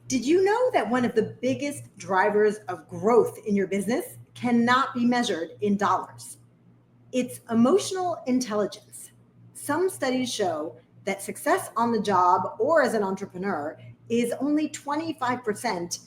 Did you know that one of the biggest drivers of growth in your business cannot be measured in dollars? It's emotional intelligence. Some studies show that success on the job or as an entrepreneur is only 25%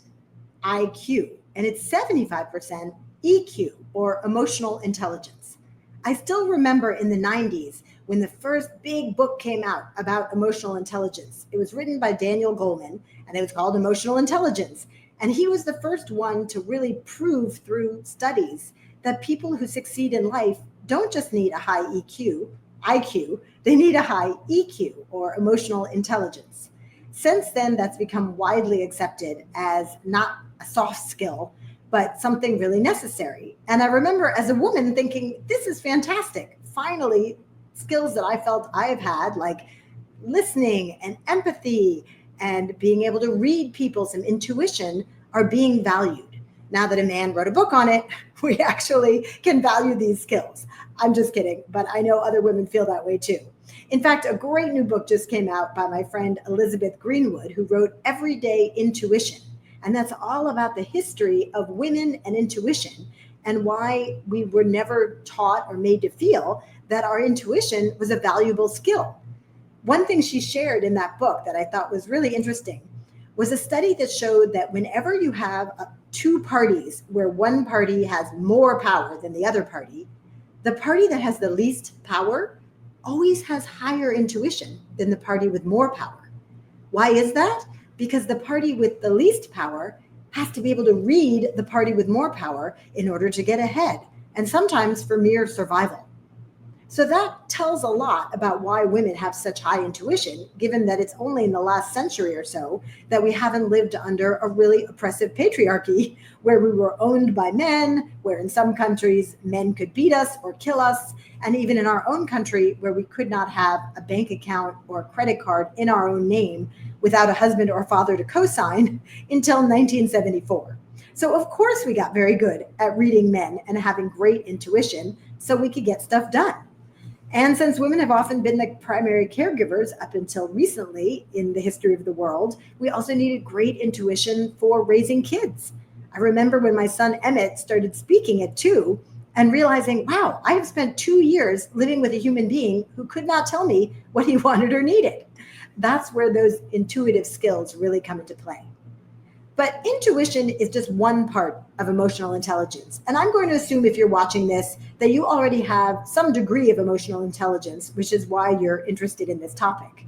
IQ, and it's 75% EQ, or emotional intelligence. I still remember in the 90s when the first big book came out about emotional intelligence. It was written by Daniel Goleman, and it was called Emotional Intelligence. And he was the first one to really prove through studies that people who succeed in life don't just need a high IQ, they need a high EQ, or emotional intelligence. Since then, that's become widely accepted as not a soft skill, but something really necessary. And I remember as a woman thinking, this is fantastic. Finally, skills that I felt I've had, like listening and empathy and being able to read people, some intuition, are being valued. Now that a man wrote a book on it, we actually can value these skills. I'm just kidding, but I know other women feel that way too. In fact, a great new book just came out by my friend Elizabeth Greenwood, who wrote Everyday Intuition. And that's all about the history of women and intuition and why we were never taught or made to feel that our intuition was a valuable skill. One thing she shared in that book that I thought was really interesting was a study that showed that whenever you have two parties where one party has more power than the other party, the party that has the least power always has higher intuition than the party with more power. Why is that? Because the party with the least power has to be able to read the party with more power in order to get ahead, and sometimes for mere survival. So that tells a lot about why women have such high intuition, given that it's only in the last century or so that we haven't lived under a really oppressive patriarchy where we were owned by men, where in some countries men could beat us or kill us, and even in our own country where we could not have a bank account or a credit card in our own name without a husband or father to co-sign until 1974. So of course we got very good at reading men and having great intuition so we could get stuff done. And since women have often been the primary caregivers up until recently in the history of the world, we also needed great intuition for raising kids. I remember when my son Emmett started speaking at 2 and realizing, wow, I have spent 2 years living with a human being who could not tell me what he wanted or needed. That's where those intuitive skills really come into play. But intuition is just one part of emotional intelligence. And I'm going to assume if you're watching this that you already have some degree of emotional intelligence, which is why you're interested in this topic.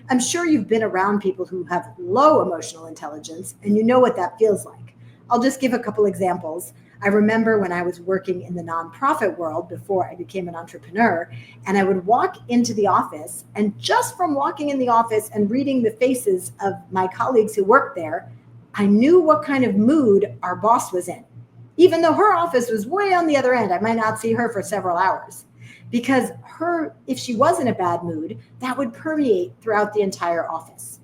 I'm sure you've been around people who have low emotional intelligence, and you know what that feels like. I'll just give a couple examples. I remember when I was working in the nonprofit world before I became an entrepreneur, and I would walk into the office, and just from walking in the office and reading the faces of my colleagues who worked there, I knew what kind of mood our boss was in. Even though her office was way on the other end, I might not see her for several hours. Because if she was in a bad mood, that would permeate throughout the entire office.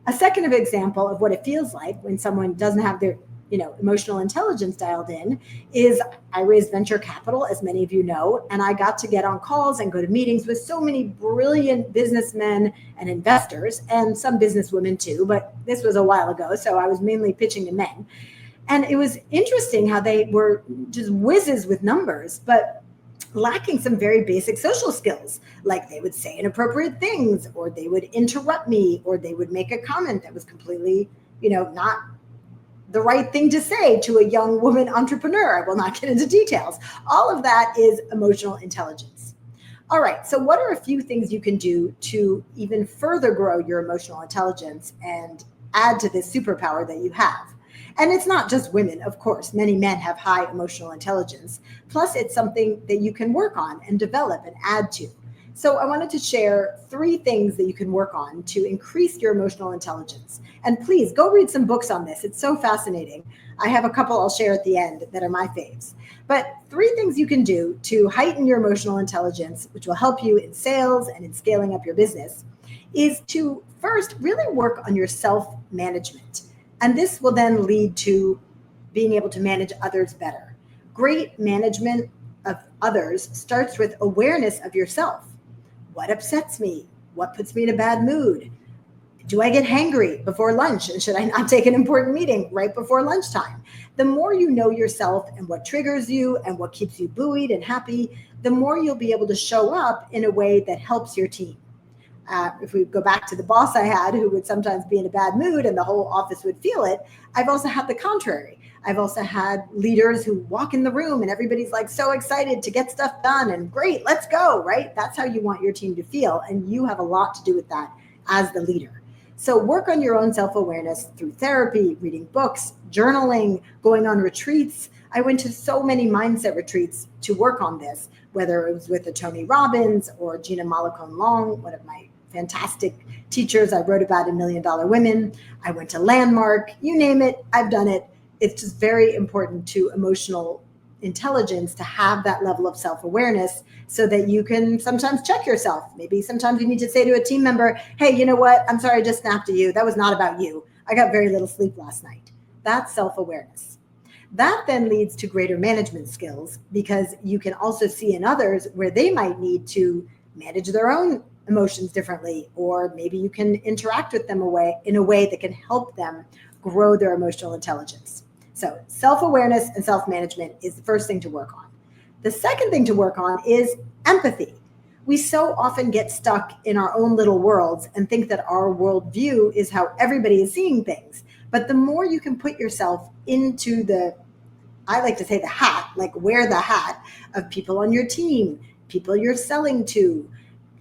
A second example of what it feels like when someone doesn't have their emotional intelligence dialed in is I raised venture capital, as many of you know, and I got to get on calls and go to meetings with so many brilliant businessmen and investors, and some businesswomen too, but this was a while ago, so I was mainly pitching to men. And it was interesting how they were just whizzes with numbers, but lacking some very basic social skills, like they would say inappropriate things, or they would interrupt me, or they would make a comment that was completely, not the right thing to say to a young woman entrepreneur. I will not get into details. All of that is emotional intelligence. All right, so what are a few things you can do to even further grow your emotional intelligence and add to this superpower that you have? And it's not just women, of course. Many men have high emotional intelligence. Plus, it's something that you can work on and develop and add to. So I wanted to share 3 things that you can work on to increase your emotional intelligence. And please go read some books on this. It's so fascinating. I have a couple I'll share at the end that are my faves. But 3 things you can do to heighten your emotional intelligence, which will help you in sales and in scaling up your business, is to first really work on your self-management. And this will then lead to being able to manage others better. Great management of others starts with awareness of yourself. What upsets me? What puts me in a bad mood? Do I get hangry before lunch? And should I not take an important meeting right before lunchtime? The more you know yourself and what triggers you and what keeps you buoyed and happy, the more you'll be able to show up in a way that helps your team. If we go back to the boss I had, who would sometimes be in a bad mood and the whole office would feel it, I've also had the contrary. I've also had leaders who walk in the room and everybody's like so excited to get stuff done and great, let's go, right? That's how you want your team to feel. And you have a lot to do with that as the leader. So work on your own self-awareness through therapy, reading books, journaling, going on retreats. I went to so many mindset retreats to work on this, whether it was with a Tony Robbins or Gina Malacone Long, one of my fantastic teachers I wrote about in Million Dollar Women. I went to Landmark, you name it, I've done it. It's just very important to emotional intelligence to have that level of self-awareness so that you can sometimes check yourself. Maybe sometimes you need to say to a team member, hey, you know what? I'm sorry, I just snapped at you. That was not about you. I got very little sleep last night. That's self-awareness. That then leads to greater management skills because you can also see in others where they might need to manage their own emotions differently, or maybe you can interact with them in a way that can help them grow their emotional intelligence. So self-awareness and self-management is the first thing to work on. The second thing to work on is empathy. We so often get stuck in our own little worlds and think that our worldview is how everybody is seeing things. But the more you can put yourself into I like to say the hat, like wear the hat of people on your team, people you're selling to,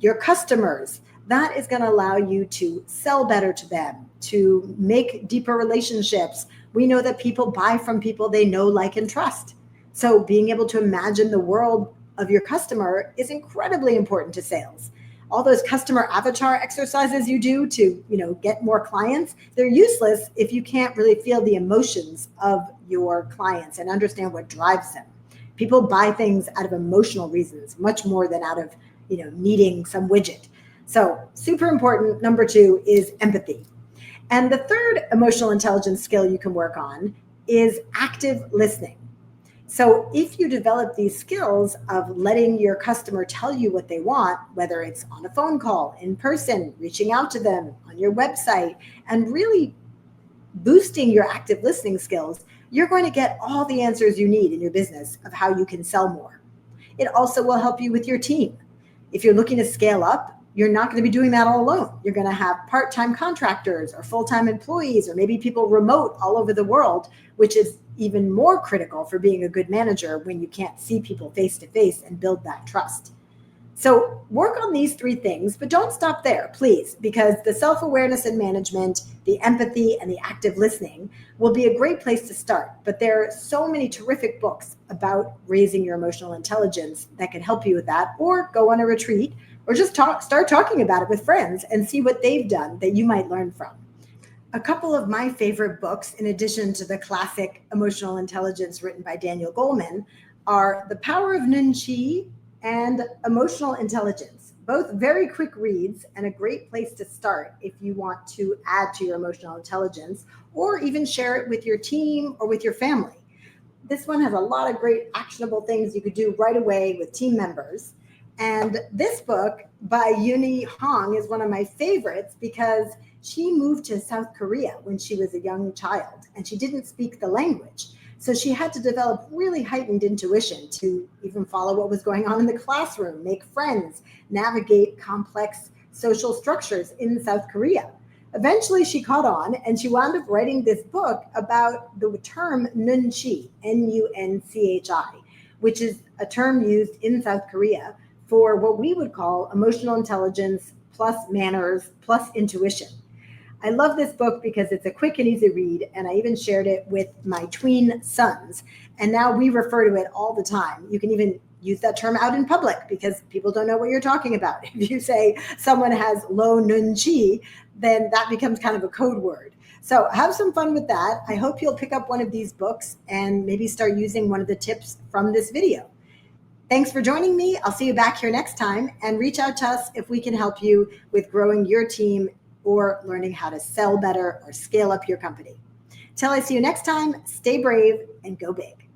your customers, that is going to allow you to sell better to them, to make deeper relationships. We know that people buy from people they know, like, and trust. So being able to imagine the world of your customer is incredibly important to sales. All those customer avatar exercises you do to, get more clients, they're useless if you can't really feel the emotions of your clients and understand what drives them. People buy things out of emotional reasons, much more than out of needing some widget. So super important. Number 2 is empathy. And the third emotional intelligence skill you can work on is active listening. So if you develop these skills of letting your customer tell you what they want, whether it's on a phone call, in person, reaching out to them, on your website, and really boosting your active listening skills, you're going to get all the answers you need in your business of how you can sell more. It also will help you with your team. If you're looking to scale up, you're not going to be doing that all alone. You're going to have part-time contractors or full-time employees or maybe people remote all over the world, which is even more critical for being a good manager when you can't see people face to face and build that trust. So work on these 3 things, but don't stop there, please, because the self-awareness and management, the empathy, and the active listening will be a great place to start. But there are so many terrific books about raising your emotional intelligence that can help you with that, or go on a retreat, or just start talking about it with friends and see what they've done that you might learn from. A couple of my favorite books, in addition to the classic emotional intelligence written by Daniel Goleman, are The Power of Nunchi and Emotional Intelligence. Both very quick reads and a great place to start if you want to add to your emotional intelligence or even share it with your team or with your family. This one has a lot of great actionable things you could do right away with team members. And this book by Yuni Hong is one of my favorites because she moved to South Korea when she was a young child and she didn't speak the language. So she had to develop really heightened intuition to even follow what was going on in the classroom, make friends, navigate complex social structures in South Korea. Eventually she caught on and she wound up writing this book about the term Nunchi, Nunchi, which is a term used in South Korea for what we would call emotional intelligence plus manners plus intuition. I love this book because it's a quick and easy read, and I even shared it with my tween sons, and now we refer to it all the time. You can even use that term out in public because people don't know what you're talking about. If you say someone has low nunchi, then that becomes kind of a code word. So have some fun with that. I hope you'll pick up one of these books and maybe start using one of the tips from this video. Thanks for joining me. I'll see you back here next time, and reach out to us if we can help you with growing your team or learning how to sell better or scale up your company. Till I see you next time, stay brave and go big.